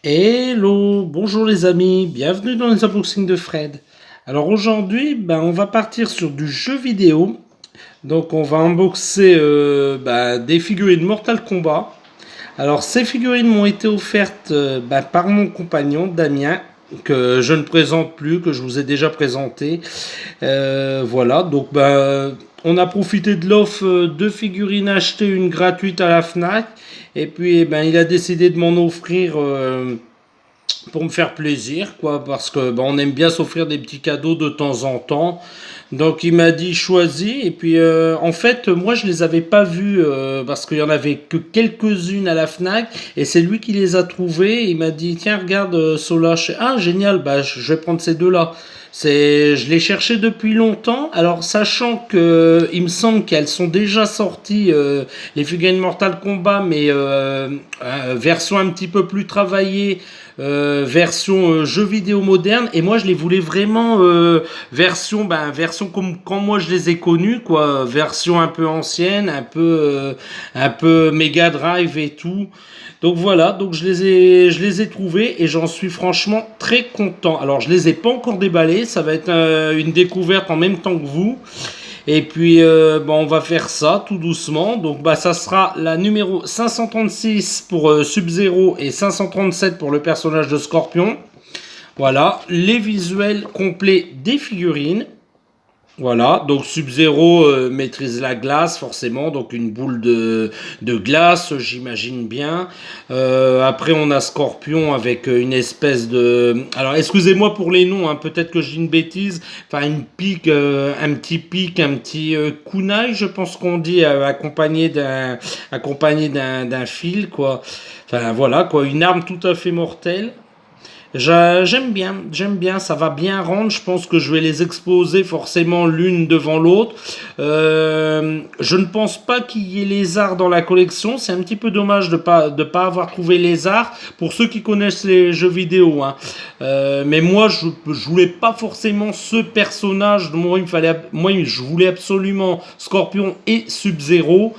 Hello, bonjour les amis, bienvenue dans les unboxings de Fred. Alors aujourd'hui, on va partir sur du jeu vidéo. Donc on va unboxer des figurines Mortal Kombat. Alors ces figurines m'ont été offertes par mon compagnon Damien, que je ne présente plus, que je vous ai déjà présenté. Voilà, donc on a profité de l'offre deux figurines achetées, une gratuite à la Fnac. Et puis il a décidé de m'en offrir pour me faire plaisir, quoi, parce que on aime bien s'offrir des petits cadeaux de temps en temps. Donc il m'a dit choisis, et puis en fait moi je les avais pas vus parce qu'il y en avait que quelques-unes à la Fnac, et c'est lui qui les a trouvées. Il m'a dit tiens regarde Sola. Ah génial, je vais prendre ces deux là. Je les cherchais depuis longtemps. Alors sachant que il me semble qu'elles sont déjà sorties les figurines Mortal Kombat, mais version un petit peu plus travaillée, version jeu vidéo moderne. Et moi je les voulais vraiment version comme quand moi je les ai connus, quoi, version un peu ancienne, un peu Mega Drive et tout. Donc voilà, donc je les ai trouvés et j'en suis franchement très content. Alors je les ai pas encore déballés, ça va être une découverte en même temps que vous. Et puis on va faire ça tout doucement. Donc ça sera la numéro 536 pour Sub-Zero et 537 pour le personnage de Scorpion. Voilà, les visuels complets des figurines. Voilà, donc Sub-Zero maîtrise la glace forcément, donc une boule de glace, j'imagine bien. Après on a Scorpion avec une espèce de... Alors excusez-moi pour les noms, hein, peut-être que je dis une bêtise. Enfin une pique, un petit kunai, je pense qu'on dit, accompagné d'un fil, quoi. Enfin voilà, quoi, une arme tout à fait mortelle. J'aime bien, ça va bien rendre. Je pense que je vais les exposer forcément l'une devant l'autre. Je ne pense pas qu'il y ait les arts dans la collection. C'est un petit peu dommage de pas avoir trouvé les arts pour ceux qui connaissent les jeux vidéo, hein. Mais moi, je voulais pas forcément ce personnage. Moi, je voulais absolument Scorpion et Sub-Zero.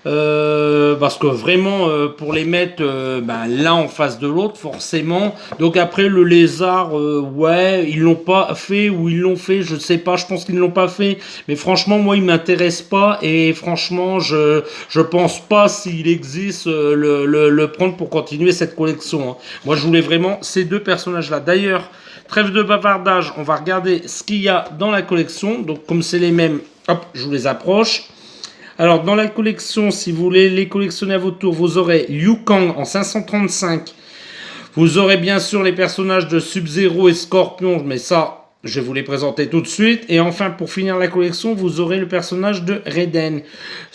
Parce que vraiment pour les mettre l'un en face de l'autre forcément. Donc après le lézard, ouais, ils l'ont pas fait ou ils l'ont fait, je sais pas, je pense qu'ils l'ont pas fait, mais franchement moi il m'intéresse pas, et franchement je pense pas s'il existe le prendre pour continuer cette collection, hein. Moi je voulais vraiment ces deux personnages là. D'ailleurs, trêve de bavardage, on va regarder ce qu'il y a dans la collection. Donc comme c'est les mêmes, hop, je vous les approche. Alors, dans la collection, si vous voulez les collectionner à votre tour, vous aurez Liu Kang en 535. Vous aurez bien sûr les personnages de Sub-Zero et Scorpion, mais ça, je vais vous les présenter tout de suite. Et enfin, pour finir la collection, vous aurez le personnage de Raiden.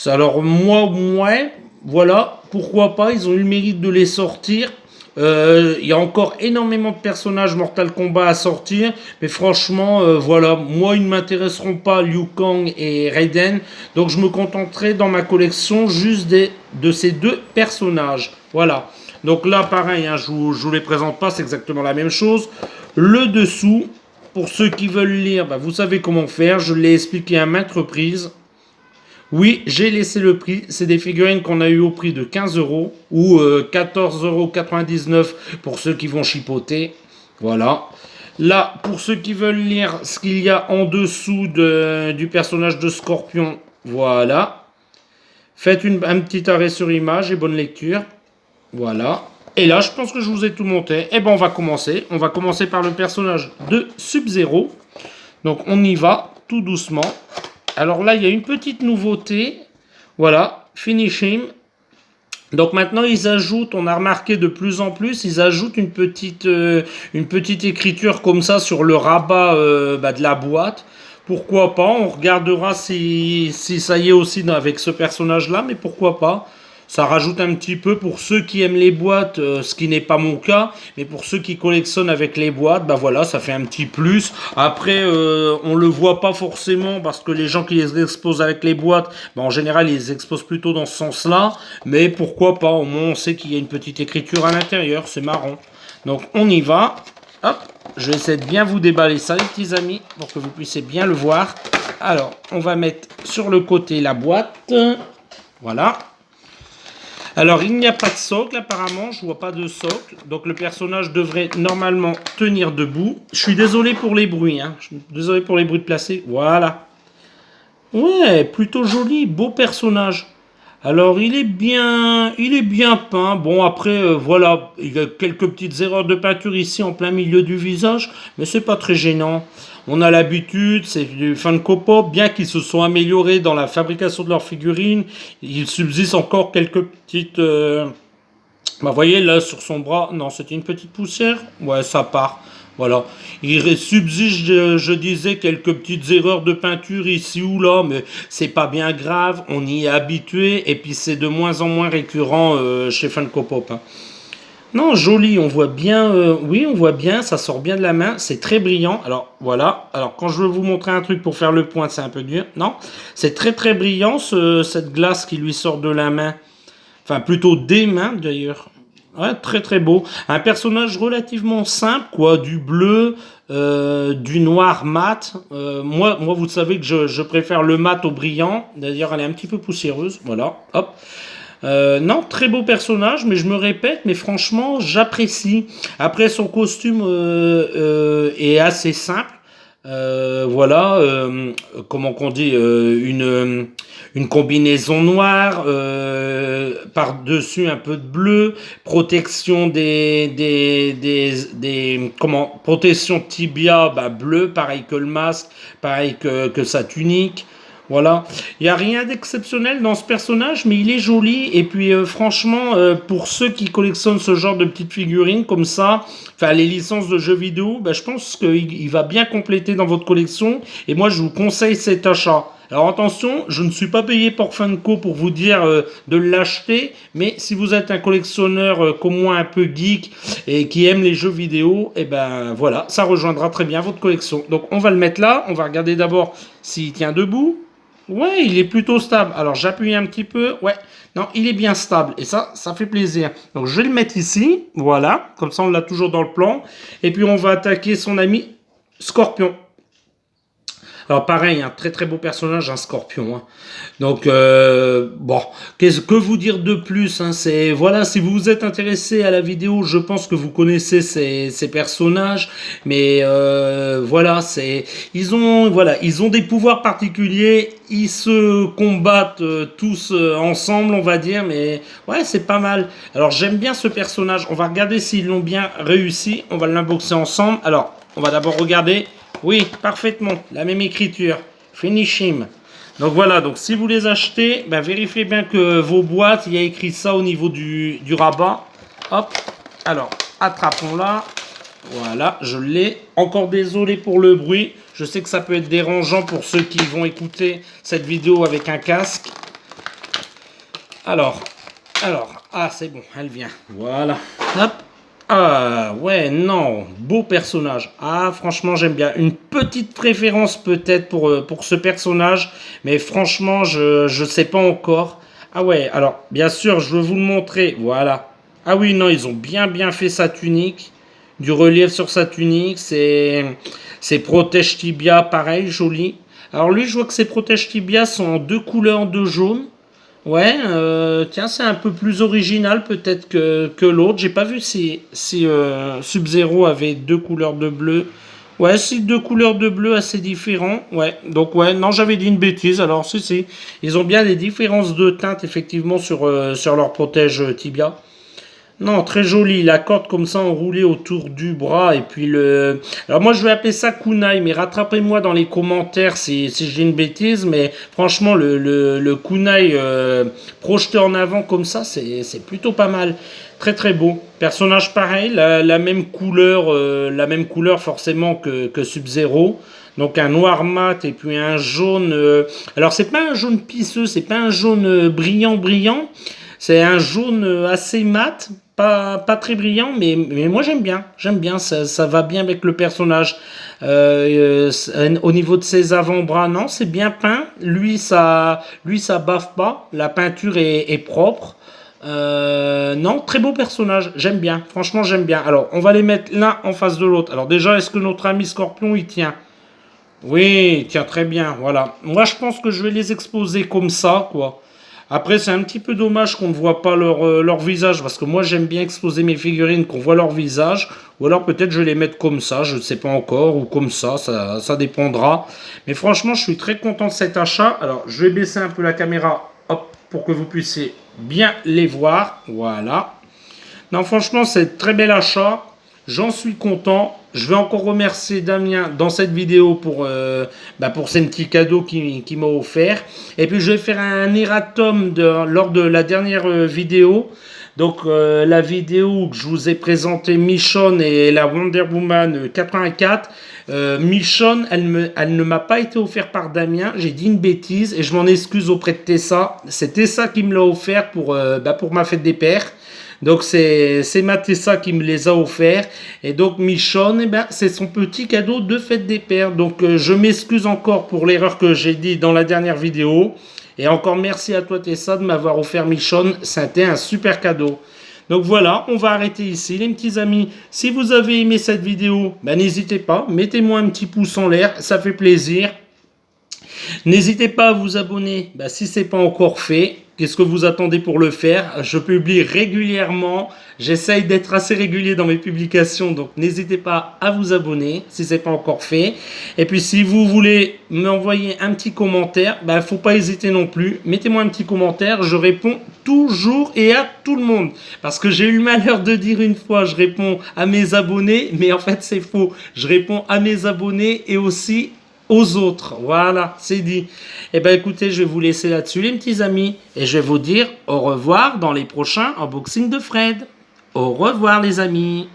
Alors, ouais, voilà, pourquoi pas, ils ont eu le mérite de les sortir. Il y a encore énormément de personnages Mortal Kombat à sortir, mais franchement, voilà, moi ils ne m'intéresseront pas, Liu Kang et Raiden, donc je me contenterai dans ma collection juste de ces deux personnages. Voilà. Donc là, pareil, hein, je vous les présente pas, c'est exactement la même chose. Le dessous, pour ceux qui veulent lire, vous savez comment faire, je l'ai expliqué à maintes reprises. Oui, j'ai laissé le prix. C'est des figurines qu'on a eu au prix de 15 euros ou 14,99 € pour ceux qui vont chipoter. Voilà. Là, pour ceux qui veulent lire ce qu'il y a en dessous du personnage de Scorpion, voilà. Faites un petit arrêt sur image et bonne lecture. Voilà. Et là, je pense que je vous ai tout monté. Et on va commencer. On va commencer par le personnage de Sub-Zero. Donc, on y va tout doucement. Alors là, il y a une petite nouveauté. Voilà, Finish Him. Donc maintenant, ils ajoutent, on a remarqué de plus en plus, ils ajoutent une petite écriture comme ça sur le rabat de la boîte. Pourquoi pas? On regardera si ça y est aussi avec ce personnage-là, mais pourquoi pas? Ça rajoute un petit peu pour ceux qui aiment les boîtes, ce qui n'est pas mon cas, mais pour ceux qui collectionnent avec les boîtes, voilà, ça fait un petit plus. Après, on le voit pas forcément parce que les gens qui les exposent avec les boîtes, en général, ils les exposent plutôt dans ce sens-là. Mais pourquoi pas? Au moins, on sait qu'il y a une petite écriture à l'intérieur, c'est marrant. Donc, on y va. Hop, je vais essayer de bien vous déballer ça, les petits amis, pour que vous puissiez bien le voir. Alors, on va mettre sur le côté la boîte. Voilà. Alors, il n'y a pas de socle, apparemment. Je vois pas de socle. Donc, le personnage devrait normalement tenir debout. Je suis désolé pour les bruits. Hein. Je suis désolé pour les bruits de placé. Voilà. Ouais, plutôt joli. Beau personnage. Alors, il est bien peint. Bon, après, voilà, il y a quelques petites erreurs de peinture ici en plein milieu du visage, mais c'est pas très gênant. On a l'habitude, c'est du Funko Pop, bien qu'ils se sont améliorés dans la fabrication de leurs figurines, il subsiste encore quelques petites. Vous voyez là sur son bras, non, c'était une petite poussière. Ouais, ça part. Voilà. Il subsiste, je disais, quelques petites erreurs de peinture ici ou là, mais c'est pas bien grave. On y est habitué et puis c'est de moins en moins récurrent chez Funko Pop. Hein. Non, joli, on voit bien, oui, on voit bien, ça sort bien de la main, c'est très brillant. Alors voilà, alors quand je veux vous montrer un truc pour faire le point, c'est un peu dur. Non, c'est très très brillant cette glace qui lui sort de la main. Enfin, plutôt des mains d'ailleurs. Ouais, très très beau. Un personnage relativement simple, quoi. Du bleu, du noir mat. Moi, vous savez que je préfère le mat au brillant. D'ailleurs, elle est un petit peu poussiéreuse. Voilà, hop. Non, très beau personnage, mais je me répète, mais franchement, j'apprécie. Après, son costume est assez simple. Voilà, comment qu'on dit, une combinaison noire, par-dessus un peu de bleu, protection protection tibia, bah, bleu, pareil que le masque, pareil que sa tunique. Voilà, il n'y a rien d'exceptionnel dans ce personnage, mais il est joli. Et puis franchement, pour ceux qui collectionnent ce genre de petites figurines comme ça, enfin les licences de jeux vidéo, bah, je pense qu'il va bien compléter dans votre collection. Et moi, je vous conseille cet achat. Alors attention, je ne suis pas payé par Funko pour vous dire de l'acheter, mais si vous êtes un collectionneur comme moi un peu geek et qui aime les jeux vidéo, et ben voilà, ça rejoindra très bien votre collection. Donc on va le mettre là, on va regarder d'abord s'il tient debout. Ouais, il est plutôt stable. Alors j'appuie un petit peu. Ouais, non, il est bien stable. Et ça fait plaisir. Donc je vais le mettre ici. Voilà, comme ça on l'a toujours dans le plan. Et puis on va attaquer son ami Scorpion. Alors pareil, un très très beau personnage, un Scorpion. Hein. Donc bon, qu'est-ce que vous dire de plus hein, c'est voilà, si vous vous êtes intéressé à la vidéo, je pense que vous connaissez ces personnages, mais voilà, ils ont des pouvoirs particuliers, ils se combattent tous ensemble, on va dire, mais ouais, c'est pas mal. Alors j'aime bien ce personnage. On va regarder s'ils l'ont bien réussi. On va l'unboxer ensemble. Alors, on va d'abord regarder. Oui, parfaitement, la même écriture. Finish him. Donc voilà, donc si vous les achetez, ben vérifiez bien que vos boîtes, il y a écrit ça au niveau du rabat. Hop, alors, attrapons-la. Voilà, je l'ai. Encore désolé pour le bruit. Je sais que ça peut être dérangeant pour ceux qui vont écouter cette vidéo avec un casque. Alors, ah c'est bon, elle vient. Voilà, hop. Ah ouais, non, beau personnage. Ah franchement j'aime bien. Une petite préférence peut-être pour ce personnage, mais franchement je sais pas encore. Ah ouais, alors bien sûr je vais vous le montrer, voilà. Ah oui, non, ils ont bien fait sa tunique. Du relief sur sa tunique, c'est protège tibia, pareil, joli. Alors lui je vois que ses protège tibia sont en deux couleurs de jaune. Ouais, tiens, c'est un peu plus original peut-être que l'autre. J'ai pas vu si Sub-Zero avait deux couleurs de bleu. Ouais, si deux couleurs de bleu assez différents. Ouais, donc ouais, non, j'avais dit une bêtise. Alors, si. Ils ont bien des différences de teinte effectivement sur leur protège tibia. Non, très joli. La corde comme ça enroulée autour du bras. Et puis le. Alors moi je vais appeler ça kunai, mais rattrapez-moi dans les commentaires si je dis une bêtise. Mais franchement, le kunai projeté en avant comme ça, c'est plutôt pas mal. Très très beau. Personnage pareil, la même couleur forcément que Sub-Zero. Donc un noir mat et puis un jaune. Alors c'est pas un jaune pisseux, c'est pas un jaune brillant. C'est un jaune assez mat, pas très brillant, mais moi j'aime bien, ça va bien avec le personnage. Au niveau de ses avant-bras, non, c'est bien peint. Lui ça baffe pas, la peinture est propre. Non, très beau personnage, j'aime bien, franchement j'aime bien. Alors, on va les mettre l'un en face de l'autre. Alors déjà, est-ce que notre ami Scorpion, il tient? Oui, il tient très bien, voilà. Moi, je pense que je vais les exposer comme ça, quoi. Après, c'est un petit peu dommage qu'on ne voit pas leur visage, parce que moi j'aime bien exposer mes figurines, qu'on voit leur visage, ou alors peut-être je vais les mettre comme ça, je ne sais pas encore, ou comme ça dépendra. Mais franchement, je suis très content de cet achat. Alors, je vais baisser un peu la caméra, hop, pour que vous puissiez bien les voir. Voilà. Non, franchement, c'est un très bel achat. J'en suis content. Je vais encore remercier Damien dans cette vidéo pour ces petits cadeaux qu'il m'a offert. Et puis je vais faire un erratum lors de la dernière vidéo. Donc la vidéo où je vous ai présenté Michonne et la Wonder Woman 84. Michonne, elle ne m'a pas été offerte par Damien. J'ai dit une bêtise et je m'en excuse auprès de Tessa. C'est Tessa qui me l'a offert pour ma fête des pères. Donc c'est ma Tessa qui me les a offerts. Et donc Michonne, c'est son petit cadeau de fête des pères. Donc je m'excuse encore pour l'erreur que j'ai dit dans la dernière vidéo. Et encore merci à toi Tessa de m'avoir offert Michonne. C'était un super cadeau. Donc voilà, on va arrêter ici les petits amis. Si vous avez aimé cette vidéo, n'hésitez pas, mettez-moi un petit pouce en l'air, ça fait plaisir. N'hésitez pas à vous abonner si ce n'est pas encore fait. Qu'est-ce que vous attendez pour le faire? Je publie régulièrement. J'essaye d'être assez régulier dans mes publications. Donc n'hésitez pas à vous abonner si ce n'est pas encore fait. Et puis si vous voulez m'envoyer un petit commentaire, il ne faut pas hésiter non plus. Mettez-moi un petit commentaire. Je réponds toujours et à tout le monde. Parce que j'ai eu le malheur de dire une fois, je réponds à mes abonnés. Mais en fait c'est faux. Je réponds à mes abonnés et aussi aux autres. Voilà, c'est dit. Eh bien écoutez, je vais vous laisser là-dessus les petits amis et je vais vous dire au revoir dans les prochains unboxings de Fred. Au revoir les amis.